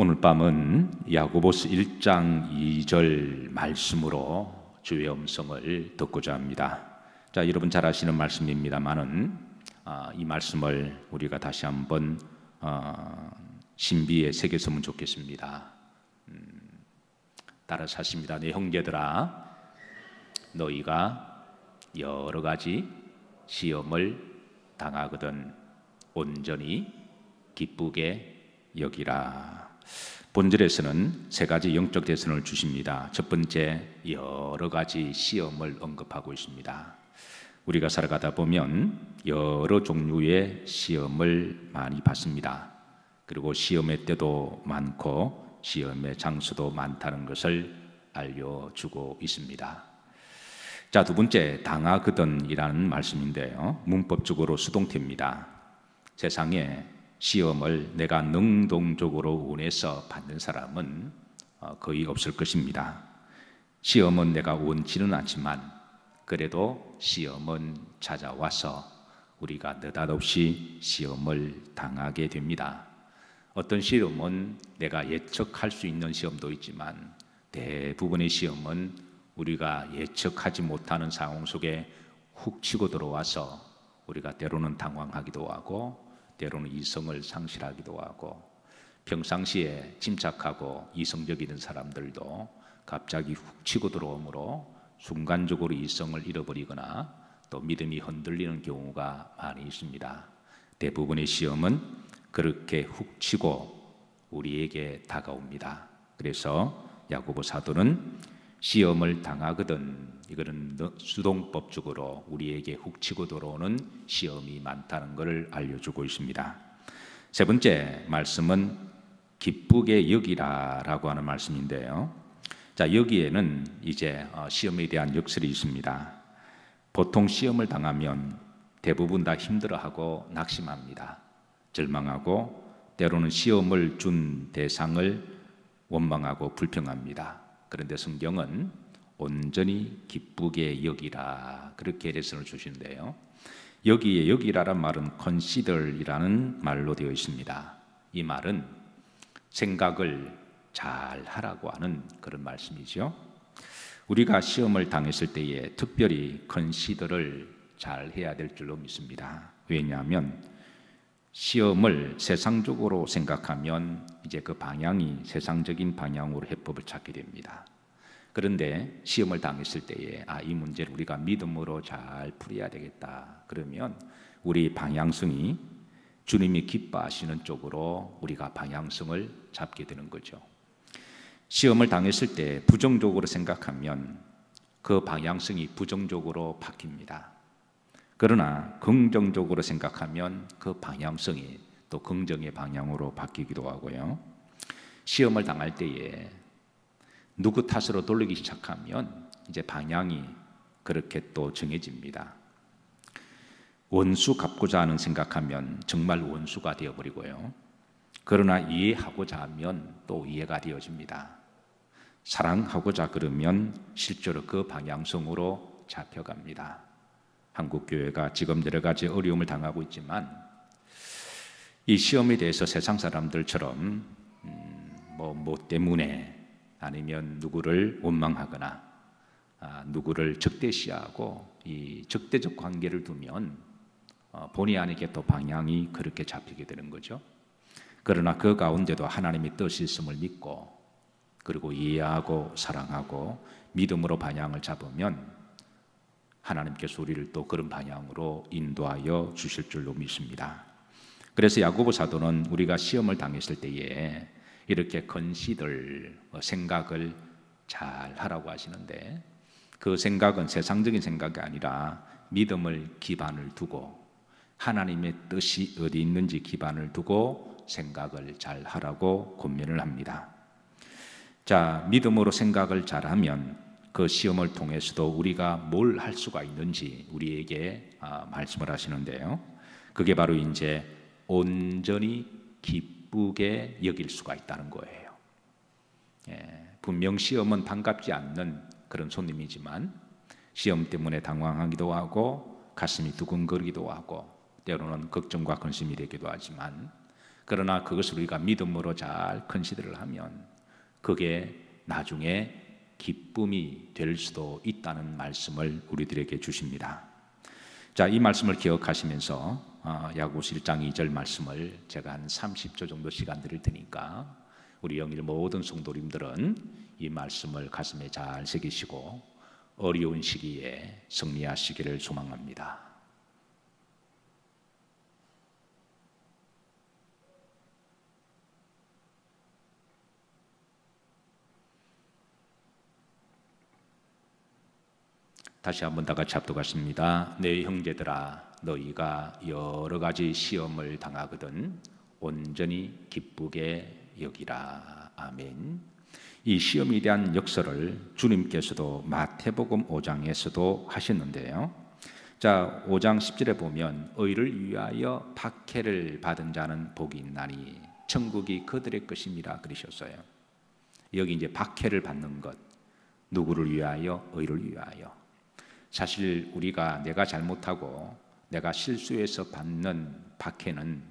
오늘 밤은 야고보서 1장 2절 말씀으로 주의 음성을 듣고자 합니다. 자, 여러분 잘 아시는 말씀입니다만은 이 말씀을 우리가 다시 한번 신비에 새겼으면 좋겠습니다. 따라서 하십니다. 내 형제들아, 너희가 여러 가지 시험을 당하거든 온전히 기쁘게 여기라. 본절에서는 세 가지 영적 대선을 주십니다. 첫 번째, 여러 가지 시험을 언급하고 있습니다. 우리가 살아가다 보면 여러 종류의 시험을 많이 받습니다. 그리고 시험의 때도 많고 시험의 장소도 많다는 것을 알려주고 있습니다. 자, 두 번째, 당하거든이라는 말씀인데요, 문법적으로 수동태입니다. 세상에 시험을 내가 능동적으로 원해서 받는 사람은 거의 없을 것입니다. 시험은 내가 원치는 않지만 그래도 시험은 찾아와서 우리가 느닷없이 시험을 당하게 됩니다. 어떤 시험은 내가 예측할 수 있는 시험도 있지만 대부분의 시험은 우리가 예측하지 못하는 상황 속에 훅 치고 들어와서 우리가 때로는 당황하기도 하고 때로는 이성을 상실하기도 하고, 평상시에 침착하고 이성적인 사람들도 갑자기 훅 치고 들어오므로 순간적으로 이성을 잃어버리거나 또 믿음이 흔들리는 경우가 많이 있습니다. 대부분의 시험은 그렇게 훅 치고 우리에게 다가옵니다. 그래서 야고보 사도는 시험을 당하거든, 이거는 수동법적으로 우리에게 훅 치고 들어오는 시험이 많다는 것을 알려주고 있습니다. 세 번째 말씀은 기쁘게 여기라 라고 하는 말씀인데요, 자, 여기에는 이제 시험에 대한 역설이 있습니다. 보통 시험을 당하면 대부분 다 힘들어하고 낙심합니다. 절망하고 때로는 시험을 준 대상을 원망하고 불평합니다. 그런데 성경은 온전히 기쁘게 여기라, 그렇게 레슨을 주시는데요, 여기에 여기라란 말은 consider이라는 말로 되어 있습니다. 이 말은 생각을 잘 하라고 하는 그런 말씀이죠. 우리가 시험을 당했을 때에 특별히 consider를 잘 해야 될 줄로 믿습니다. 왜냐하면 시험을 세상적으로 생각하면 이제 그 방향이 세상적인 방향으로 해법을 찾게 됩니다. 그런데 시험을 당했을 때에 이 문제를 우리가 믿음으로 잘 풀어야 되겠다, 그러면 우리 방향성이 주님이 기뻐하시는 쪽으로 우리가 방향성을 잡게 되는 거죠. 시험을 당했을 때 부정적으로 생각하면 그 방향성이 부정적으로 바뀝니다. 그러나 긍정적으로 생각하면 그 방향성이 또 긍정의 방향으로 바뀌기도 하고요. 시험을 당할 때에 누구 탓으로 돌리기 시작하면 이제 방향이 그렇게 또 정해집니다. 원수 갚고자 하는 생각하면 정말 원수가 되어버리고요. 그러나 이해하고자 하면 또 이해가 되어집니다. 사랑하고자 그러면 실제로 그 방향성으로 잡혀갑니다. 한국교회가 지금 여러 가지 어려움을 당하고 있지만 이 시험에 대해서 세상 사람들처럼 뭐 때문에 아니면 누구를 원망하거나 누구를 적대시하고 이 적대적 관계를 두면 본의 아니게 또 방향이 그렇게 잡히게 되는 거죠. 그러나 그 가운데도 하나님의 뜻이 있음을 믿고 그리고 이해하고 사랑하고 믿음으로 방향을 잡으면 하나님께서 우리를 또 그런 방향으로 인도하여 주실 줄로 믿습니다. 그래서 야고보 사도는 우리가 시험을 당했을 때에 이렇게 consider, 생각을 잘 하라고 하시는데, 그 생각은 세상적인 생각이 아니라 믿음을 기반을 두고 하나님의 뜻이 어디 있는지 기반을 두고 생각을 잘 하라고 권면을 합니다. 자, 믿음으로 생각을 잘하면 그 시험을 통해서도 우리가 뭘 할 수가 있는지 우리에게 말씀을 하시는데요, 그게 바로 이제 온전히 기쁘게 여길 수가 있다는 거예요. 분명 시험은 반갑지 않는 그런 손님이지만 시험 때문에 당황하기도 하고 가슴이 두근거리기도 하고 때로는 걱정과 근심이 되기도 하지만 그러나 그것을 우리가 믿음으로 잘 컨시드를 하면 그게 나중에 기쁨이 될 수도 있다는 말씀을 우리들에게 주십니다. 자, 이 말씀을 기억하시면서 야고보서 1장 2절 말씀을 제가 한 30초 정도 시간 드릴 테니까 우리 영일 모든 성도님들은 이 말씀을 가슴에 잘 새기시고 어려운 시기에 승리하시기를 소망합니다. 다시 한번 다 같이 합독하십니다. 내 형제들아, 너희가 여러 가지 시험을 당하거든 온전히 기쁘게 여기라. 아멘. 이 시험에 대한 역설을 주님께서도 마태복음 5장에서도 하셨는데요. 자, 5장 10절에 보면 의를 위하여 박해를 받은 자는 복이 있나니 천국이 그들의 것임이라 그러셨어요. 여기 이제 박해를 받는 것, 누구를 위하여? 의를 위하여. 사실 우리가 내가 잘못하고 내가 실수해서 받는 박해는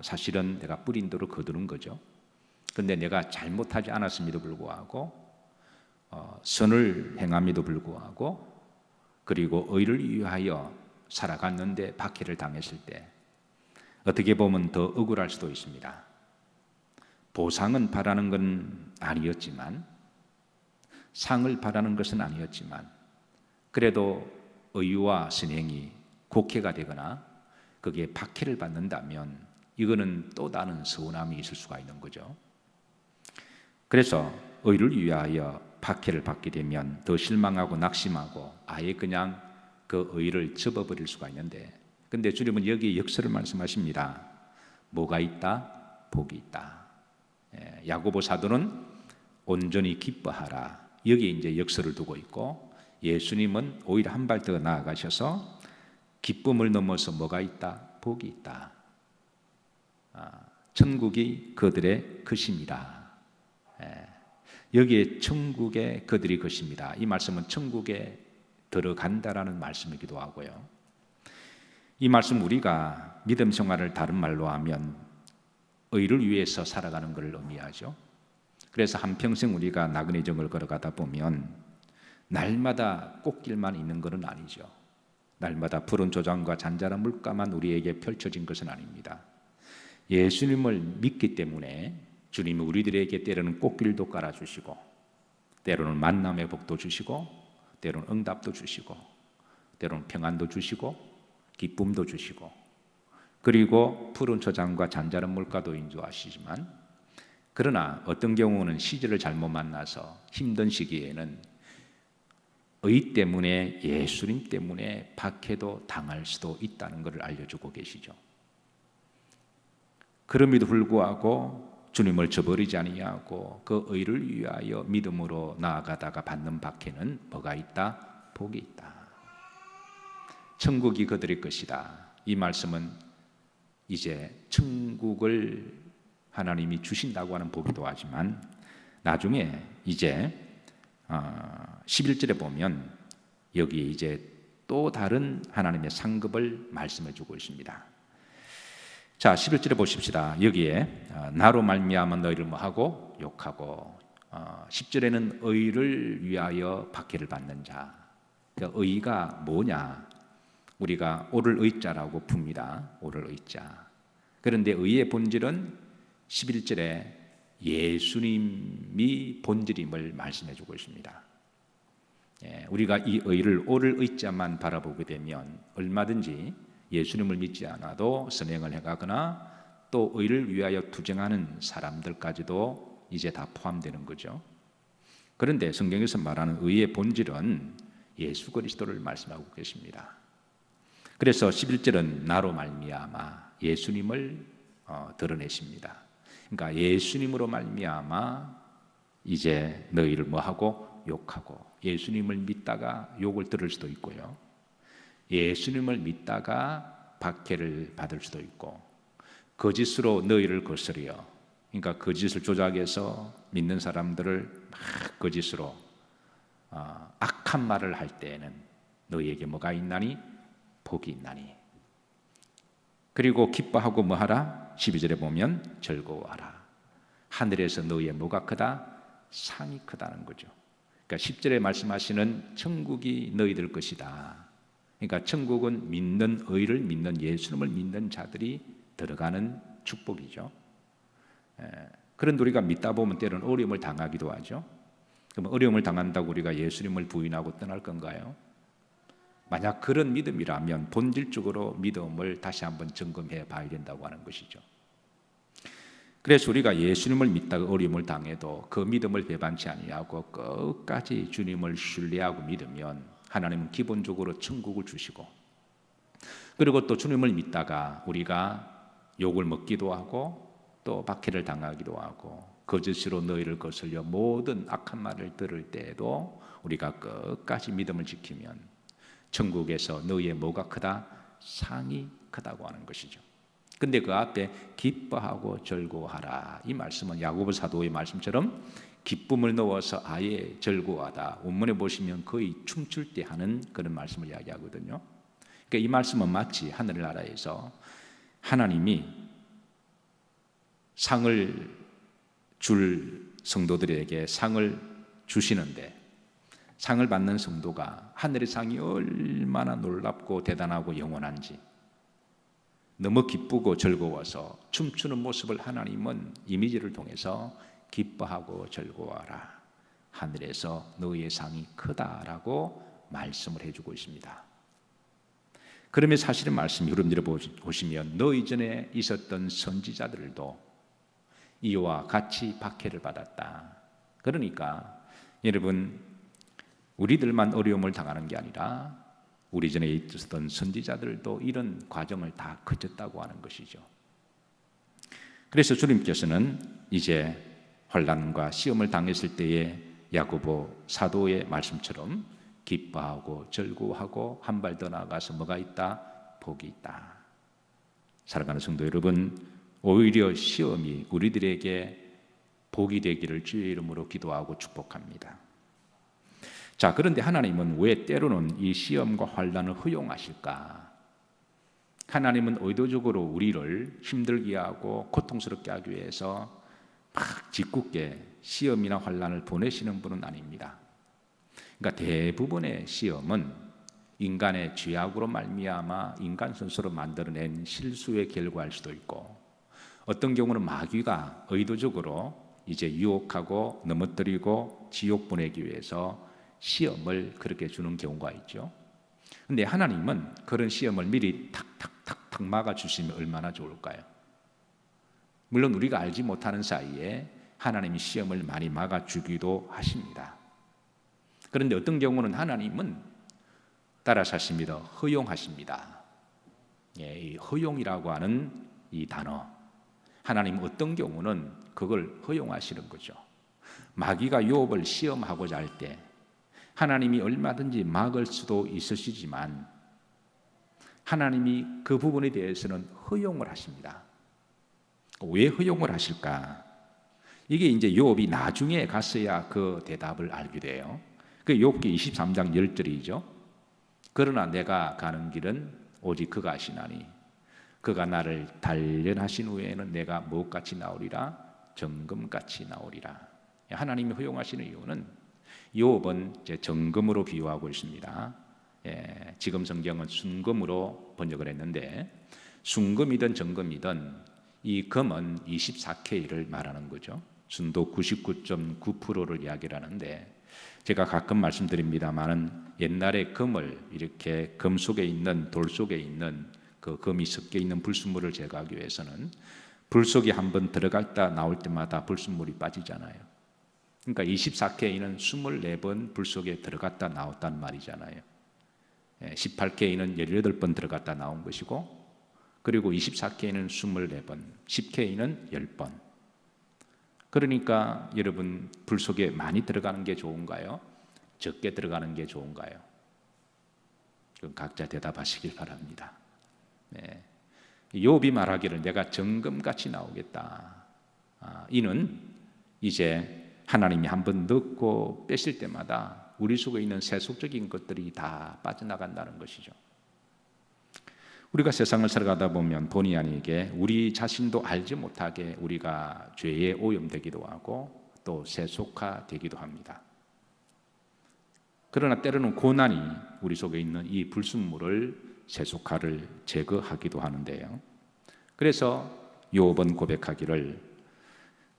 사실은 내가 뿌린 대로 거두는 거죠. 그런데 내가 잘못하지 않았음에도 불구하고 선을 행함에도 불구하고 그리고 의를 위하여 살아갔는데 박해를 당했을 때 어떻게 보면 더 억울할 수도 있습니다. 보상은 바라는 건 아니었지만, 상을 바라는 것은 아니었지만, 그래도 의와 선행이 곡해가 되거나 거기에 박해를 받는다면 이거는 또 다른 서운함이 있을 수가 있는 거죠. 그래서 의를 위하여 박해를 받게 되면 더 실망하고 낙심하고 아예 그냥 그 의를 접어버릴 수가 있는데, 근데 주님은 여기 역설을 말씀하십니다. 뭐가 있다? 복이 있다. 야고보 사도는 온전히 기뻐하라. 여기에 이제 역설을 두고 있고, 예수님은 오히려 한 발 더 나아가셔서 기쁨을 넘어서 뭐가 있다? 복이 있다. 천국이 그들의 것입니다. 여기에 천국의 그들이 것입니다. 이 말씀은 천국에 들어간다라는 말씀이기도 하고요. 이 말씀 우리가 믿음 생활을 다른 말로 하면 의를 위해서 살아가는 것을 의미하죠. 그래서 한평생 우리가 나그네 정을 걸어가다 보면 날마다 꽃길만 있는 것은 아니죠. 날마다 푸른 조장과 잔잔한 물가만 우리에게 펼쳐진 것은 아닙니다. 예수님을 믿기 때문에 주님이 우리들에게 때로는 꽃길도 깔아주시고 때로는 만남의 복도 주시고 때로는 응답도 주시고 때로는 평안도 주시고 기쁨도 주시고 그리고 푸른 초장과 잔잔한 물가도 인도하시지만, 그러나 어떤 경우는 시절을 잘못 만나서 힘든 시기에는 의 때문에, 예수님 때문에 박해도 당할 수도 있다는 것을 알려주고 계시죠. 그럼에도 불구하고 주님을 저버리지 아니하고 그 의를 위하여 믿음으로 나아가다가 받는 박해는 뭐가 있다? 복이 있다. 천국이 그들의 것이다. 이 말씀은 이제 천국을 하나님이 주신다고 하는 보기도 하지만 나중에 이제 11절에 보면 여기에 이제 또 다른 하나님의 상급을 말씀해 주고 있습니다. 자, 11절에 보십시다. 여기에 나로 말미암아 너희를 뭐하고 욕하고 10절에는 의를 위하여 박해를 받는 자. 그러니까 의가 뭐냐? 우리가 오를 의자라고 풉니다. 오를 의자. 그런데 의의 본질은 11절에 예수님이 본질임을 말씀해 주고 있습니다. 우리가 이 의를 오를 의자만 바라보게 되면 얼마든지 예수님을 믿지 않아도 선행을 해가거나 또 의를 위하여 투쟁하는 사람들까지도 이제 다 포함되는 거죠. 그런데 성경에서 말하는 의의 본질은 예수 그리스도를 말씀하고 계십니다. 그래서 11절은 나로 말미암아 예수님을 드러내십니다. 그러니까 예수님으로 말미암아 이제 너희를 뭐하고 욕하고, 예수님을 믿다가 욕을 들을 수도 있고요, 예수님을 믿다가 박해를 받을 수도 있고, 거짓으로 너희를 거스려, 그러니까 거짓을 조작해서 믿는 사람들을 막 거짓으로 악한 말을 할 때에는 너희에게 뭐가 있나니? 복이 있나니. 그리고 기뻐하고 뭐하라? 12절에 보면 즐거워하라. 하늘에서 너희의 뭐가 크다? 상이 크다는 거죠. 그러니까 10절에 말씀하시는 천국이 너희들 것이다. 그러니까 천국은 믿는 의를 믿는 예수님을 믿는 자들이 들어가는 축복이죠. 그런데 우리가 믿다 보면 때로는 어려움을 당하기도 하죠. 그럼 어려움을 당한다고 우리가 예수님을 부인하고 떠날 건가요? 만약 그런 믿음이라면 본질적으로 믿음을 다시 한번 점검해 봐야 된다고 하는 것이죠. 그래서 우리가 예수님을 믿다가 어려움을 당해도 그 믿음을 배반치 아니하고 끝까지 주님을 신뢰하고 믿으면 하나님은 기본적으로 천국을 주시고, 그리고 또 주님을 믿다가 우리가 욕을 먹기도 하고 또 박해를 당하기도 하고 거짓으로 너희를 거슬려 모든 악한 말을 들을 때에도 우리가 끝까지 믿음을 지키면 천국에서 너희의 뭐가 크다? 상이 크다고 하는 것이죠. 근데 그 앞에 기뻐하고 즐거워하라, 이 말씀은 야고보 사도의 말씀처럼 기쁨을 넣어서 아예 즐거워하다, 원문에 보시면 거의 춤출 때 하는 그런 말씀을 이야기하거든요. 그러니까 이 말씀은 마치 하늘나라에서 하나님이 상을 줄 성도들에게 상을 주시는데, 상을 받는 성도가 하늘의 상이 얼마나 놀랍고 대단하고 영원한지 너무 기쁘고 즐거워서 춤추는 모습을 하나님은 이미지를 통해서 기뻐하고 즐거워하라, 하늘에서 너희의 상이 크다라고 말씀을 해주고 있습니다. 그러면 사실은 말씀 여러분들이 보시면 너희 전에 있었던 선지자들도 이와 같이 박해를 받았다. 그러니까 여러분, 우리들만 어려움을 당하는 게 아니라 우리 전에 있었던 선지자들도 이런 과정을 다 거쳤다고 하는 것이죠. 그래서 주님께서는 이제 환난과 시험을 당했을 때에 야고보 사도의 말씀처럼 기뻐하고 즐거워하고 한 발 더 나아가서 뭐가 있다? 복이 있다. 사랑하는 성도 여러분, 오히려 시험이 우리들에게 복이 되기를 주의 이름으로 기도하고 축복합니다. 자, 그런데 하나님은 왜 때로는 이 시험과 환난을 허용하실까? 하나님은 의도적으로 우리를 힘들게 하고 고통스럽게 하기 위해서 막 짓궂게 시험이나 환난을 보내시는 분은 아닙니다. 그러니까 대부분의 시험은 인간의 죄악으로 말미암아 인간 스스로 만들어낸 실수의 결과일 수도 있고, 어떤 경우는 마귀가 의도적으로 이제 유혹하고 넘어뜨리고 지옥 보내기 위해서 시험을 그렇게 주는 경우가 있죠. 그런데 하나님은 그런 시험을 미리 탁탁탁탁 막아주시면 얼마나 좋을까요? 물론 우리가 알지 못하는 사이에 하나님이 시험을 많이 막아주기도 하십니다. 그런데 어떤 경우는 하나님은 따라서 하십니다. 허용하십니다. 이 허용이라고 하는 이 단어, 하나님 어떤 경우는 그걸 허용하시는 거죠. 마귀가 욥을 시험하고자 할 때 하나님이 얼마든지 막을 수도 있으시지만 하나님이 그 부분에 대해서는 허용을 하십니다. 왜 허용을 하실까? 이게 이제 욥이 나중에 갔어야 그 대답을 알게 돼요. 그 욥기 23장 10절이죠. 그러나 내가 가는 길은 오직 그가 아시나니 그가 나를 단련하신 후에는 내가 무엇같이 나오리라? 정금같이 나오리라. 하나님이 허용하시는 이유는 욥은 이제 정금으로 비유하고 있습니다. 지금 성경은 순금으로 번역을 했는데, 순금이든 정금이든 이 금은 24K를 말하는 거죠. 순도 99.9%를 이야기를 하는데, 제가 가끔 말씀드립니다만은 옛날에 금을 이렇게 금 속에 있는 돌 속에 있는 그 금이 섞여 있는 불순물을 제거하기 위해서는 불 속에 한번 들어갔다 나올 때마다 불순물이 빠지잖아요. 그러니까 24K는 24번 불 속에 들어갔다 나왔단 말이잖아요. 18K는 18번 들어갔다 나온 것이고, 그리고 24K는 24번, 10K는 10번. 그러니까 여러분, 불 속에 많이 들어가는 게 좋은가요? 적게 들어가는 게 좋은가요? 그럼 각자 대답하시길 바랍니다. 욥이 말하기를 내가 정금같이 나오겠다. 이는 이제 하나님이 한번 넣고 빼실 때마다 우리 속에 있는 세속적인 것들이 다 빠져나간다는 것이죠. 우리가 세상을 살아가다 보면 본의 아니게 우리 자신도 알지 못하게 우리가 죄에 오염되기도 하고 또 세속화되기도 합니다. 그러나 때로는 고난이 우리 속에 있는 이 불순물을 세속화를 제거하기도 하는데요. 그래서 욥은 고백하기를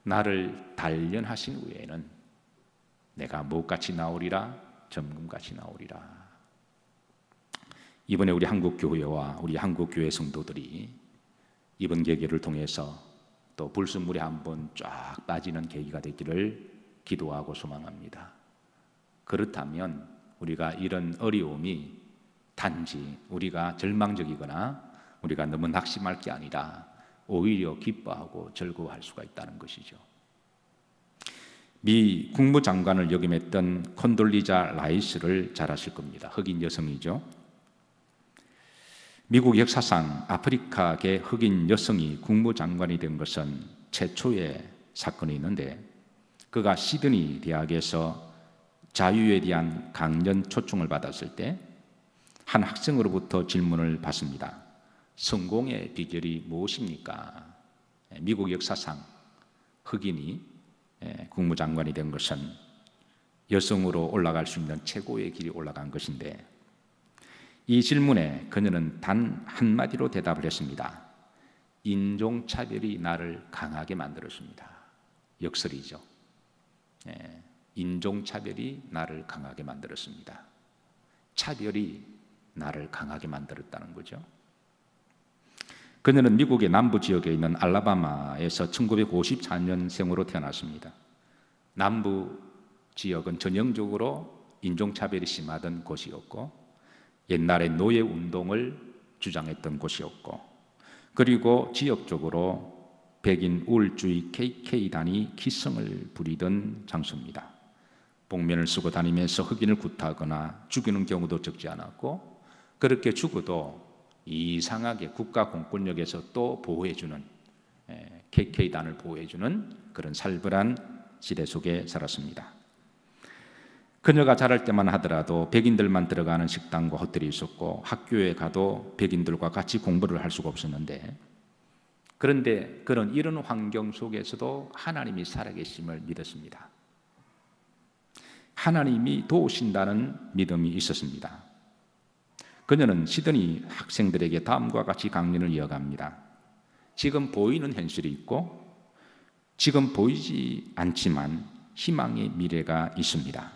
나를 단련하신 후에는 내가 무엇같이 나오리라 점금같이 나오리라. 이번에 우리 한국교회와 우리 한국교회 성도들이 이번 계기를 통해서 또 불순물에 한번 쫙 빠지는 계기가 되기를 기도하고 소망합니다. 그렇다면 우리가 이런 어려움이 단지 우리가 절망적이거나 우리가 너무 낙심할 게 아니라 오히려 기뻐하고 즐거워할 수가 있다는 것이죠. 미 국무장관을 역임했던 콘돌리자 라이스를 잘 아실 겁니다. 흑인 여성이죠. 미국 역사상 아프리카계 흑인 여성이 국무장관이 된 것은 최초의 사건이 있는데, 그가 시드니 대학에서 자유에 대한 강연 초청을 받았을 때 한 학생으로부터 질문을 받습니다. 성공의 비결이 무엇입니까? 미국 역사상 흑인이 국무장관이 된 것은 여성으로 올라갈 수 있는 최고의 길이 올라간 것인데, 이 질문에 그녀는 단 한마디로 대답을 했습니다. 인종차별이 나를 강하게 만들었습니다. 역설이죠. 인종차별이 나를 강하게 만들었습니다. 차별이 나를 강하게 만들었다는 거죠. 그녀는 미국의 남부 지역에 있는 알라바마에서 1954년생으로 태어났습니다. 남부 지역은 전형적으로 인종차별이 심하던 곳이었고, 옛날에 노예운동을 주장했던 곳이었고, 그리고 지역적으로 백인 우월주의 KK단이 기승을 부리던 장소입니다. 복면을 쓰고 다니면서 흑인을 구타하거나 죽이는 경우도 적지 않았고, 그렇게 죽어도 이상하게 국가 공권력에서 또 보호해주는, KK단을 보호해주는 그런 살벌한 시대 속에 살았습니다. 그녀가 자랄 때만 하더라도 백인들만 들어가는 식당과 호텔이 있었고, 학교에 가도 백인들과 같이 공부를 할 수가 없었는데, 그런데 그런 이런 환경 속에서도 하나님이 살아계심을 믿었습니다. 하나님이 도우신다는 믿음이 있었습니다. 그녀는 시드니 학생들에게 다음과 같이 강연을 이어갑니다. 지금 보이는 현실이 있고 지금 보이지 않지만 희망의 미래가 있습니다.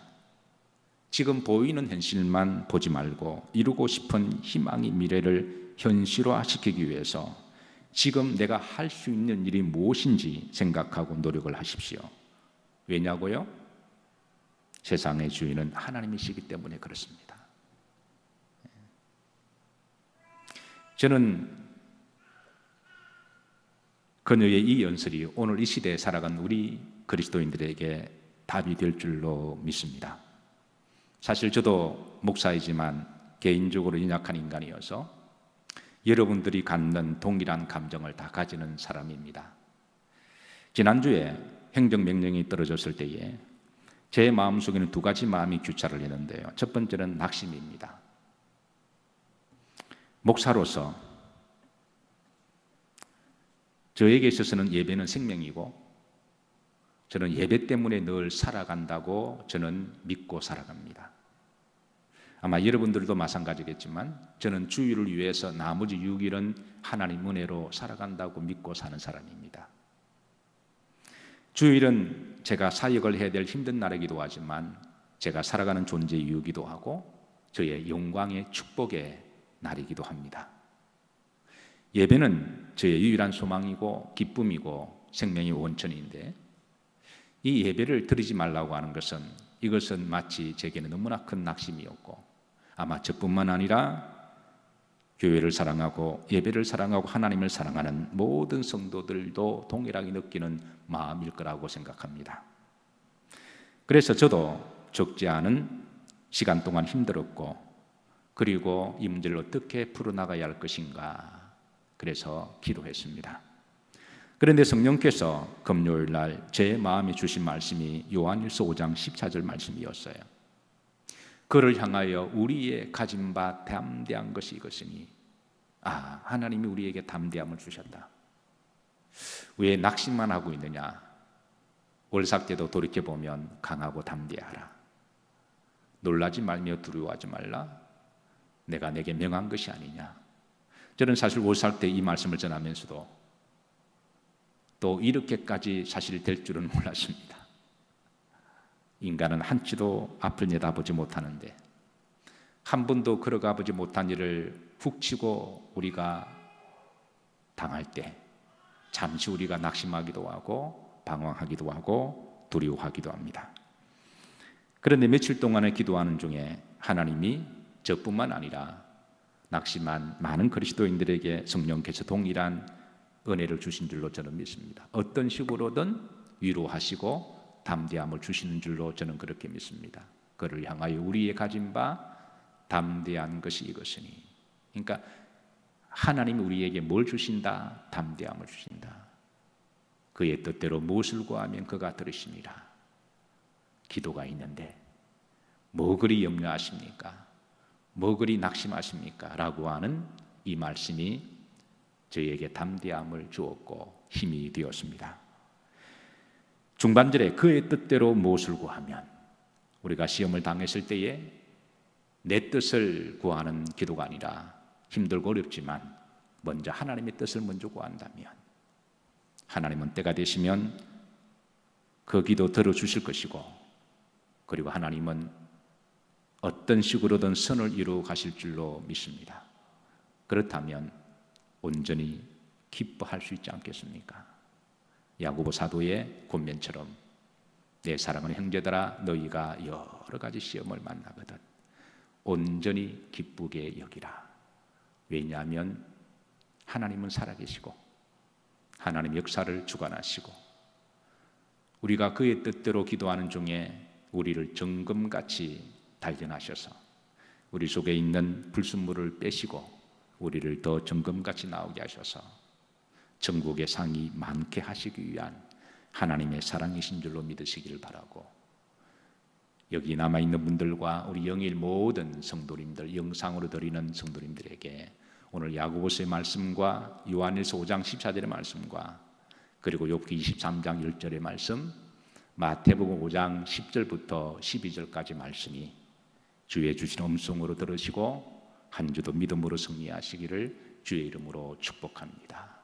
지금 보이는 현실만 보지 말고 이루고 싶은 희망의 미래를 현실화시키기 위해서 지금 내가 할 수 있는 일이 무엇인지 생각하고 노력을 하십시오. 왜냐고요? 세상의 주인은 하나님이시기 때문에 그렇습니다. 저는 그녀의 이 연설이 오늘 이 시대에 살아간 우리 그리스도인들에게 답이 될 줄로 믿습니다. 사실 저도 목사이지만 개인적으로 연약한 인간이어서 여러분들이 갖는 동일한 감정을 다 가지는 사람입니다. 지난주에 행정명령이 떨어졌을 때에 제 마음속에는 두 가지 마음이 교차를 했는데요. 첫 번째는 낙심입니다. 목사로서 저에게 있어서는 예배는 생명이고 저는 예배 때문에 늘 살아간다고 저는 믿고 살아갑니다. 아마 여러분들도 마찬가지겠지만 저는 주일을 위해서 나머지 6일은 하나님 은혜로 살아간다고 믿고 사는 사람입니다. 주일은 제가 사역을 해야 될 힘든 날이기도 하지만 제가 살아가는 존재의 이유이기도 하고 저의 영광의 축복의 날이기도 합니다. 예배는 저의 유일한 소망이고 기쁨이고 생명의 원천인데 이 예배를 드리지 말라고 하는 것은 이것은 마치 제게는 너무나 큰 낙심이었고 아마 저뿐만 아니라 교회를 사랑하고 예배를 사랑하고 하나님을 사랑하는 모든 성도들도 동일하게 느끼는 마음일 거라고 생각합니다. 그래서 저도 적지 않은 시간 동안 힘들었고 그리고 이 문제를 어떻게 풀어나가야 할 것인가 그래서 기도했습니다. 그런데 성령께서 금요일 날 제 마음에 주신 말씀이 요한일서 5장 14절 말씀이었어요. 그를 향하여 우리의 가진 바 담대한 것이 이것이니 하나님이 우리에게 담대함을 주셨다. 왜 낙심만 하고 있느냐? 월삭 때도 돌이켜보면 강하고 담대하라. 놀라지 말며 두려워하지 말라. 내가 내게 명한 것이 아니냐. 저는 사실 월삭 때 이 말씀을 전하면서도 또 이렇게까지 사실 될 줄은 몰랐습니다. 인간은 한치도 앞을 내다보지 못하는데 한 번도 걸어가 보지 못한 일을 훅 치고 우리가 당할 때 잠시 우리가 낙심하기도 하고 방황하기도 하고 두려워하기도 합니다. 그런데 며칠 동안의 기도하는 중에 하나님이 저뿐만 아니라 낙심한 많은 그리스도인들에게 성령께서 동일한 은혜를 주신 줄로 저는 믿습니다. 어떤 식으로든 위로하시고 담대함을 주시는 줄로 저는 그렇게 믿습니다. 그를 향하여 우리의 가진 바 담대한 것이 이것이니. 그러니까 하나님이 우리에게 뭘 주신다? 담대함을 주신다. 그의 뜻대로 무엇을 구하면 그가 들으시니라. 기도가 있는데 뭐 그리 염려하십니까? 뭐 그리 낙심하십니까? 라고 하는 이 말씀이 저에게 담대함을 주었고 힘이 되었습니다. 중반절에 그의 뜻대로 무엇을 구하면, 우리가 시험을 당했을 때에 내 뜻을 구하는 기도가 아니라 힘들고 어렵지만 먼저 하나님의 뜻을 먼저 구한다면 하나님은 때가 되시면 그 기도 들어주실 것이고, 그리고 하나님은 어떤 식으로든 선을 이루어 가실 줄로 믿습니다. 그렇다면 온전히 기뻐할 수 있지 않겠습니까? 야고보 사도의 권면처럼 내 사랑하는 형제들아 너희가 여러 가지 시험을 만나거든 온전히 기쁘게 여기라. 왜냐하면 하나님은 살아계시고 하나님 역사를 주관하시고 우리가 그의 뜻대로 기도하는 중에 우리를 정금같이 단련하셔서 우리 속에 있는 불순물을 빼시고 우리를 더 정금같이 나오게 하셔서 천국의 상이 많게 하시기 위한 하나님의 사랑이신 줄로 믿으시기를 바라고, 여기 남아있는 분들과 우리 영일 모든 성도님들, 영상으로 드리는 성도님들에게 오늘 야고보서의 말씀과 요한일서 5장 14절의 말씀과 그리고 욥기 23장 1절의 말씀, 마태복음 5장 10절부터 12절까지 말씀이 주의 주신 음성으로 들으시고 한 주도 믿음으로 승리하시기를 주의 이름으로 축복합니다.